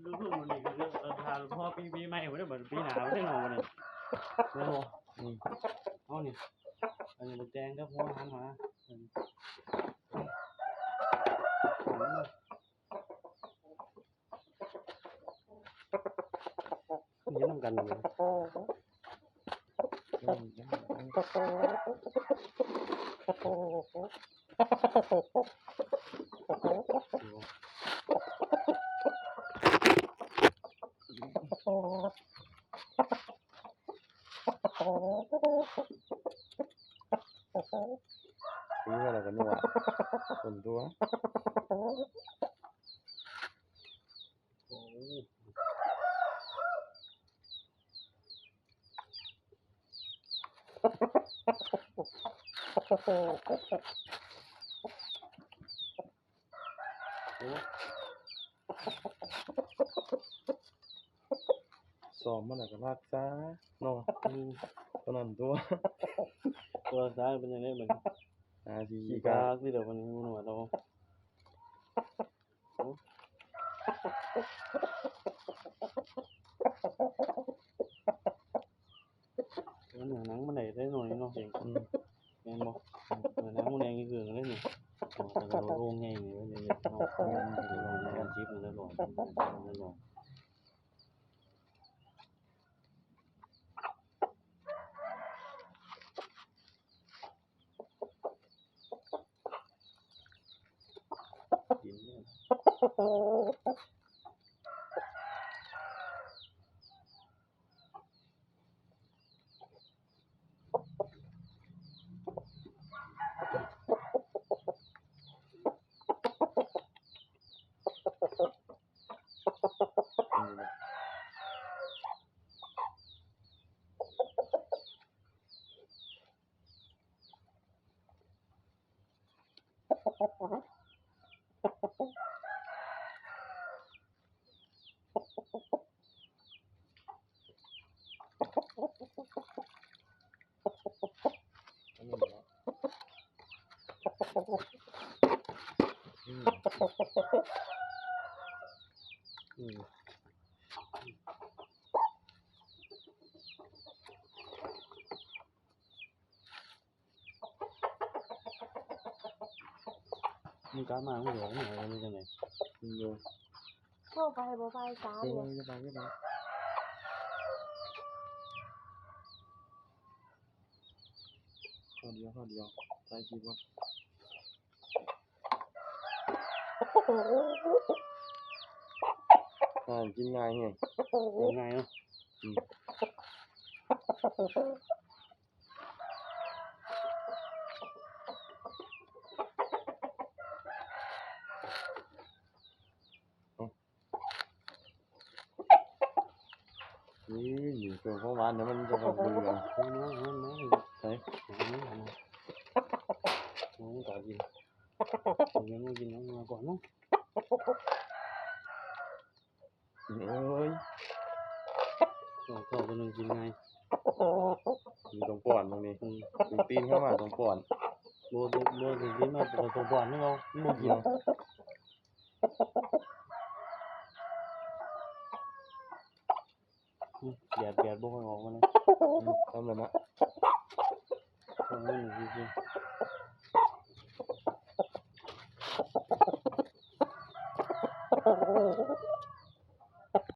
ดูทุ่มมันนี่คือทานพ่อปีใหม่ผมได้เหมือนปีหนาวได้หนอนนี่แล้วนี่เอานี่อันนี้มันแดงก็หัวหันมานี่น้ำกันเลยนี่อะไรกันเนี่ยคนตัวโอ้สอบมันอะไรกันรักษาเนาะตัวนั้นตัวซ้ายเป็นยังไงเหมือนขี้กาที่เดี๋ยวมันหนวดเราหนังมันไหนได้หน่อยเนาะเองแม่บอกหนังมันแดงกี่เกืองเลยเนี่ยแต่เราโล่งไงเนี่ยเนี่ยเราการชิปมันได้หล่อได้หล่อกินเนี่ยมึงกล้ามามึงหลงไหนมึงจะไหนอยู่เข้าไปบ่ไปสามเลยไม่ไปข้อเดียวใส่คิดว่ากินง่ายไงง่ายเนาะนี่ตัวของหวานเนี่ยมันจะแบบเบื่อใช่โอ้ตากินเงินมากินน้ำมาก่อนเนาะเข้าไปนึงกินไงมีตรงป่อนตรงนี้มีตีนเข้ามาตรงป่อนโบถึงกินมาตรงป่อนนี่เราไม่กินแดดบ่ค่อยออกมาเลยทำเลยนะทำนี่จริง